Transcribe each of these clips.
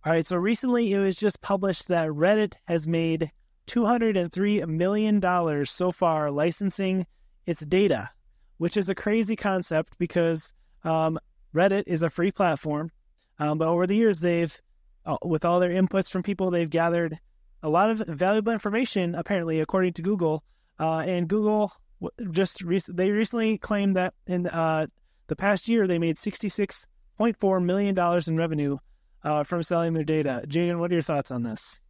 All right, so recently it was just published that Reddit has made $203 million so far licensing its data, which is a crazy concept because Reddit is a free platform. But over the years, with all their inputs from people, they've gathered a lot of valuable information, apparently, according to Google. And Google they recently claimed that in the past year, they made $66.4 million in revenue from selling their data. Jaden, what are your thoughts on this?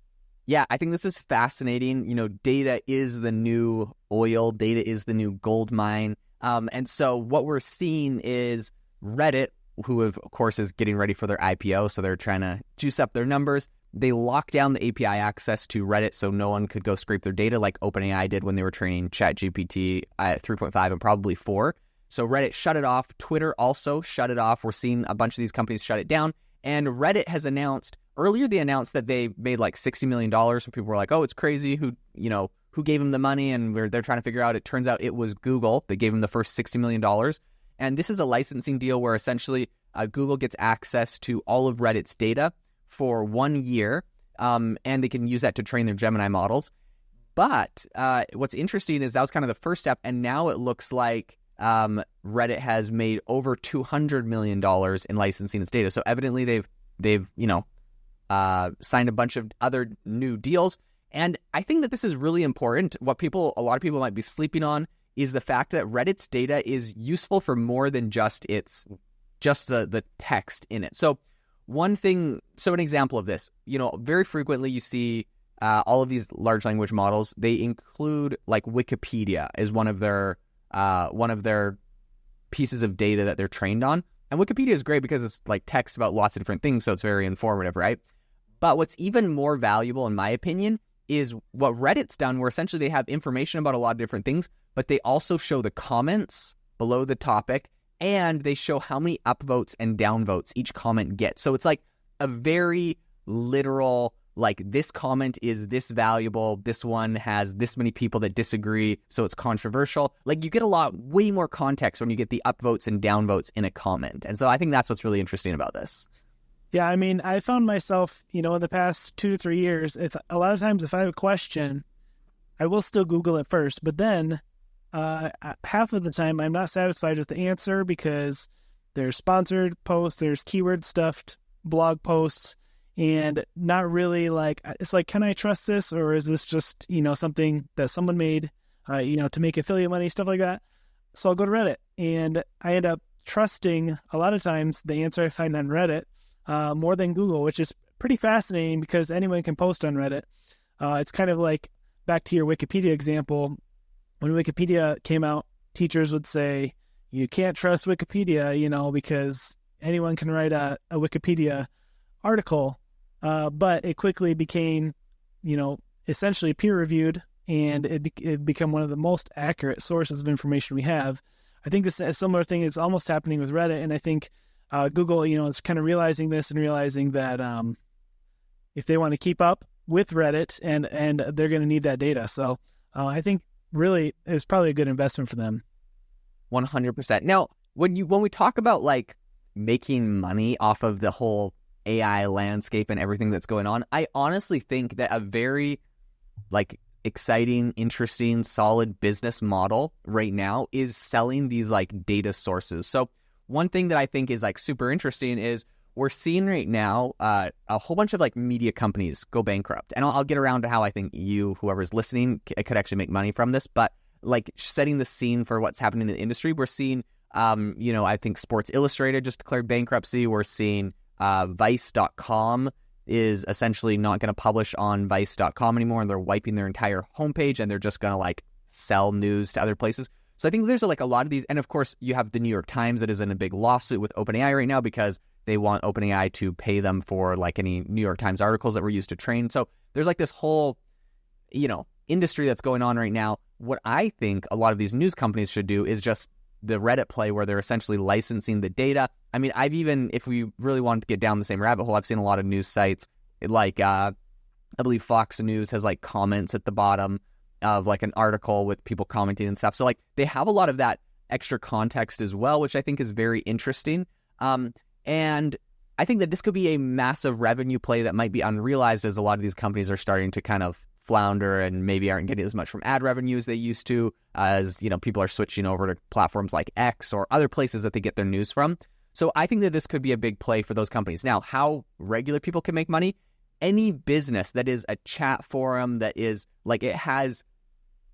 Yeah, I think this is fascinating. Data is the new oil. Data is the new gold mine. And so what we're seeing is Reddit, who of course is getting ready for their IPO, so they're trying to juice up their numbers. They locked down the API access to Reddit so no one could go scrape their data like OpenAI did when they were training ChatGPT at 3.5 and probably 4. So Reddit shut it off. Twitter also shut it off. We're seeing a bunch of these companies shut it down. And Reddit has earlier they announced that they made like $60 million. And people were like, oh, it's crazy. Who gave them the money? And they're trying to figure out. It turns out it was Google. They gave them the first $60 million. And this is a licensing deal where essentially Google gets access to all of Reddit's data for 1 year, and they can use that to train their Gemini models. But what's interesting is that was kind of the first step, and now it looks like Reddit has made over $200 million in licensing its data. So evidently they've signed a bunch of other new deals. And I think that this is really important. What a lot of people might be sleeping on is the fact that Reddit's data is useful for more than just the text in it. So an example of this, very frequently you see all of these large language models, they include like Wikipedia as one of their pieces of data that they're trained on. And Wikipedia is great because it's like text about lots of different things, so it's very informative, right? But what's even more valuable, in my opinion, is what Reddit's done, where essentially they have information about a lot of different things, but they also show the comments below the topic, and they show how many upvotes and downvotes each comment gets. So it's like a very literal, like this comment is this valuable, this one has this many people that disagree, so it's controversial. Like you get way more context when you get the upvotes and downvotes in a comment. And so I think that's what's really interesting about this. Yeah, I mean, I found myself, in the past 2 to 3 years, a lot of times if I have a question, I will still Google it first, but then half of the time I'm not satisfied with the answer because there's sponsored posts, there's keyword stuffed blog posts, and not really it's like, can I trust this, or is this just, something that someone made, to make affiliate money, stuff like that. So I'll go to Reddit, and I end up trusting a lot of times the answer I find on Reddit more than Google, which is pretty fascinating because anyone can post on Reddit. It's kind of like, back to your Wikipedia example, when Wikipedia came out, teachers would say, you can't trust Wikipedia, because anyone can write a Wikipedia article. But it quickly became, essentially peer-reviewed, and it became one of the most accurate sources of information we have. I think a similar thing is almost happening with Reddit, and I think Google, is kind of realizing this and realizing that if they want to keep up with Reddit, and they're going to need that data. So I think really it's probably a good investment for them. 100%. Now, when we talk about like making money off of the whole AI landscape and everything that's going on, I honestly think that a very like exciting, interesting, solid business model right now is selling these like data sources. So one thing that I think is like super interesting is we're seeing right now a whole bunch of like media companies go bankrupt. And I'll get around to how I think whoever's listening, could actually make money from this. But like setting the scene for what's happening in the industry, we're seeing, I think Sports Illustrated just declared bankruptcy. We're seeing Vice.com is essentially not going to publish on Vice.com anymore, and they're wiping their entire homepage, and they're just going to like sell news to other places. So I think there's like a lot of these. And of course, you have the New York Times that is in a big lawsuit with OpenAI right now because they want OpenAI to pay them for like any New York Times articles that were used to train. So there's like this whole, industry that's going on right now. What I think a lot of these news companies should do is just the Reddit play where they're essentially licensing the data. I mean, if we really wanted to get down the same rabbit hole, I've seen a lot of news sites like, I believe Fox News has like comments at the bottom of like an article with people commenting and stuff. So like they have a lot of that extra context as well, which I think is very interesting. And I think that this could be a massive revenue play that might be unrealized as a lot of these companies are starting to kind of flounder and maybe aren't getting as much from ad revenue as they used to, as people are switching over to platforms like X or other places that they get their news from. So I think that this could be a big play for those companies. Now, how regular people can make money? Any business that is a chat forum that is like it has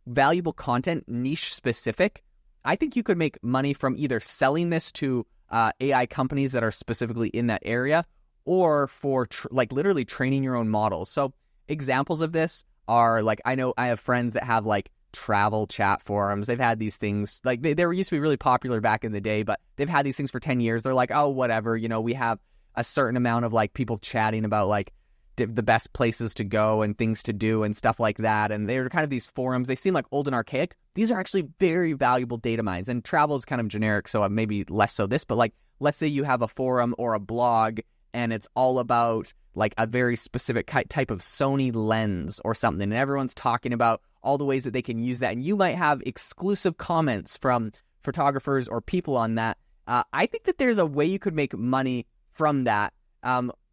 valuable content, niche specific, I think you could make money from either selling this to AI companies that are specifically in that area, or for literally training your own models. So examples of this are I know I have friends that have travel chat forums. They've had these things they were used to be really popular back in the day, but they've had these things for 10 years. They're like, oh, whatever, we have a certain amount of people chatting about the best places to go and things to do and stuff like that. And they're kind of these forums. They seem old and archaic. These are actually very valuable data mines. And travel is kind of generic, so maybe less so this, but let's say you have a forum or a blog and it's all about a very specific type of Sony lens or something, and everyone's talking about all the ways that they can use that, and you might have exclusive comments from photographers or people on that. I think that there's a way you could make money from that.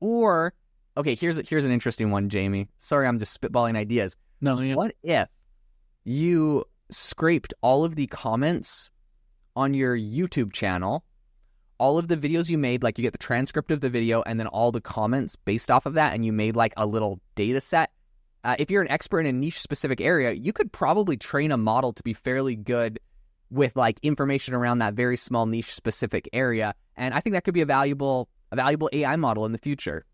Or, okay, here's an interesting one, Jamie. Sorry, I'm just spitballing ideas. No, yeah. What if you scraped all of the comments on your YouTube channel, all of the videos you made, you get the transcript of the video and then all the comments based off of that, and you made a little data set? If you're an expert in a niche specific area, you could probably train a model to be fairly good with information around that very small niche specific area. And I think that could be a valuable AI model in the future.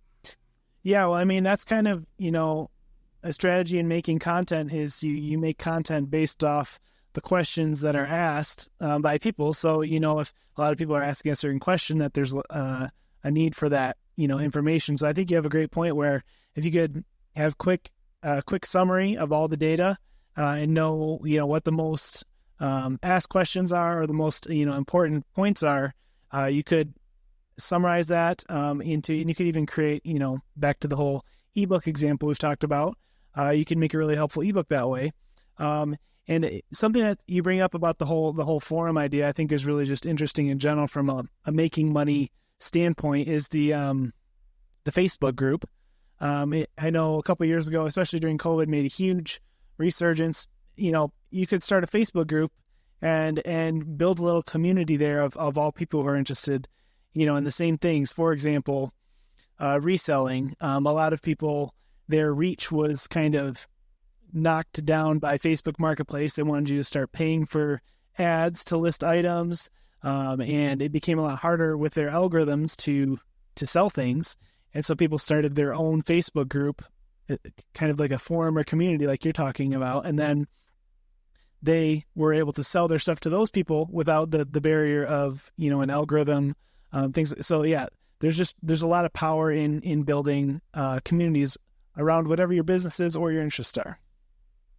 Yeah, well, I mean, that's kind of, a strategy in making content is you make content based off the questions that are asked by people. So, if a lot of people are asking a certain question, that there's a need for that, information. So I think you have a great point where if you could have quick summary of all the data and know, what the most asked questions are or the most, important points are, you could summarize that and you could even create, back to the whole ebook example we've talked about, you can make a really helpful ebook that way. And something that you bring up about the whole forum idea, I think is really just interesting in general from a making money standpoint, is the Facebook group. I know a couple of years ago, especially during COVID, made a huge resurgence. You could start a Facebook group and build a little community there of all people who are interested, in the same things. For example, reselling. A lot of people, their reach was kind of knocked down by Facebook Marketplace. They wanted you to start paying for ads to list items, and it became a lot harder with their algorithms to sell things. And so people started their own Facebook group, kind of like a forum or community like you're talking about, and then they were able to sell their stuff to those people without the barrier of an algorithm, things. So yeah, there's a lot of power in building communities around whatever your business is or your interests are.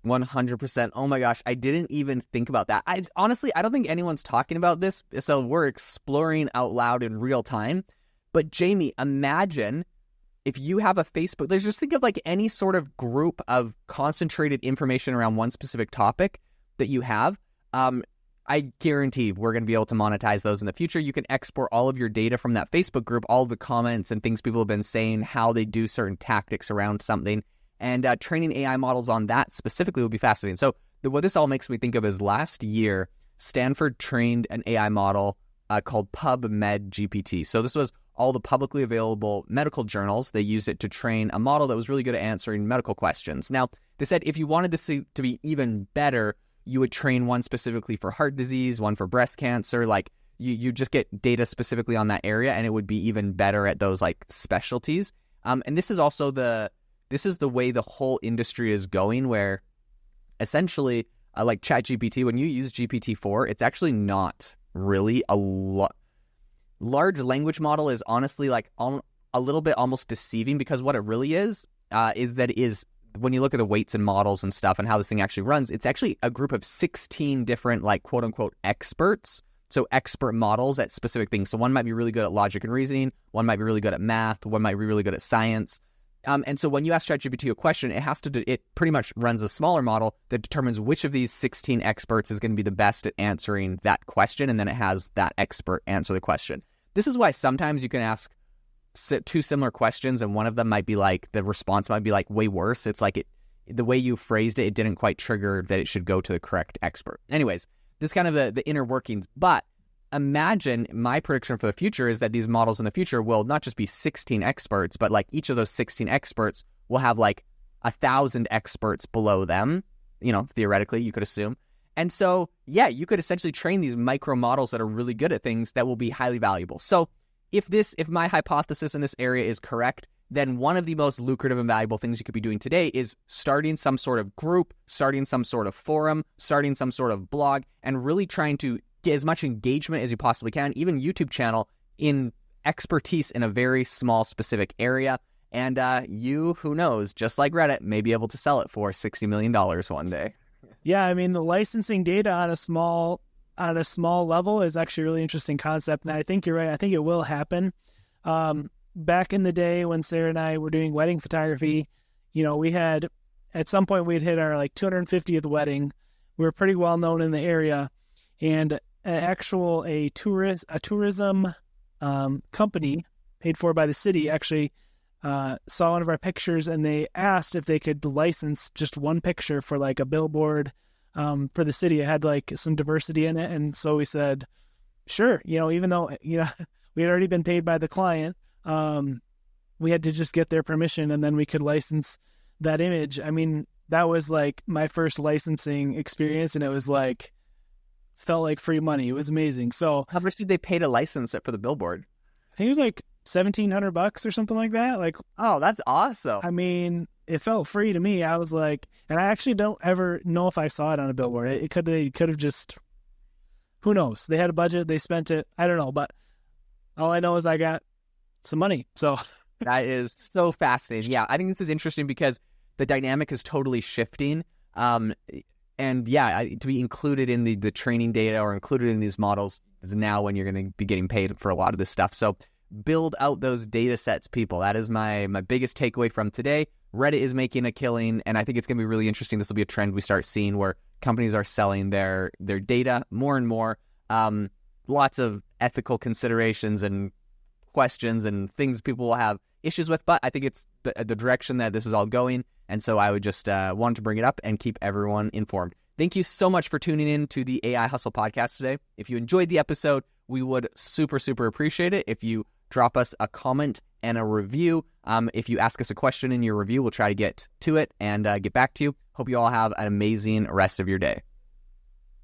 100%. Oh my gosh, I didn't even think about that. I don't think anyone's talking about this, so we're exploring out loud in real time. But Jamie, imagine if you have a Facebook, just think of any sort of group of concentrated information around one specific topic that you have. I guarantee we're going to be able to monetize those in the future. You can export all of your data from that Facebook group, all the comments and things people have been saying, how they do certain tactics around something, and training AI models on that specifically would be fascinating. So what this all makes me think of is last year, Stanford trained an AI model called PubMed GPT. So this was all the publicly available medical journals. They used it to train a model that was really good at answering medical questions. Now, they said if you wanted this to be even better, you would train one specifically for heart disease, one for breast cancer. You just get data specifically on that area, and it would be even better at those specialties. And this is also the way the whole industry is going, where essentially like ChatGPT, when you use GPT-4, it's actually not really a large language model is honestly a little bit almost deceiving, because what it really is that it is, when you look at the weights and models and stuff and how this thing actually runs, it's actually a group of 16 different quote unquote experts. So expert models at specific things. So one might be really good at logic and reasoning. One might be really good at math. One might be really good at science. And so when you ask ChatGPT a question, it pretty much runs a smaller model that determines which of these 16 experts is going to be the best at answering that question, and then it has that expert answer the question. This is why sometimes you can ask two similar questions, and one of them might be like, the response might be like way worse. It's like the way you phrased it didn't quite trigger that it should go to the correct expert. Anyways, this is kind of the inner workings. But imagine my prediction for the future is that these models in the future will not just be 16 experts, but like each of those 16 experts will have like 1,000 experts below them, theoretically, you could assume. And so, yeah, you could essentially train these micro models that are really good at things that will be highly valuable. So if my hypothesis in this area is correct, then one of the most lucrative and valuable things you could be doing today is starting some sort of group, starting some sort of forum, starting some sort of blog, and really trying to get as much engagement as you possibly can, even YouTube channel, in expertise in a very small specific area. And who knows, just like Reddit, may be able to sell it for $60 million one day. Yeah, I mean, the licensing data on a small level is actually a really interesting concept, and I think you're right. I think it will happen. Back in the day when Sarah and I were doing wedding photography, we had, at some point we'd hit our like 250th wedding. We were pretty well known in the area, and a tourism company paid for by the city actually saw one of our pictures, and they asked if they could license just one picture for like a billboard for the city. It had like some diversity in it, and so we said, sure. Even though we had already been paid by the client, we had to just get their permission, and then we could license that image. I mean, that was like my first licensing experience, and it was like felt like free money. It was amazing. So how much did they pay to license it for the billboard? I think it was like $1,700 or something like that. Like, oh, that's awesome. I mean, it felt free to me. I was like, and I actually don't ever know if I saw it on a billboard. They could have just, who knows? They had a budget, they spent it. I don't know, but all I know is I got some money. So that is so fascinating. Yeah, I think this is interesting because the dynamic is totally shifting. And yeah, to be included in the training data or included in these models is now when you're going to be getting paid for a lot of this stuff. So build out those data sets, people. That is my biggest takeaway from today. Reddit is making a killing, and I think it's going to be really interesting. This will be a trend we start seeing where companies are selling their data more and more. Lots of ethical considerations and questions and things people will have issues with, but I think it's the direction that this is all going. And so I would just want to bring it up and keep everyone informed. Thank you so much for tuning in to the AI Hustle podcast today. If you enjoyed the episode, we would super, super appreciate it if you drop us a comment and a review. If you ask us a question in your review, we'll try to get to it and get back to you. Hope you all have an amazing rest of your day.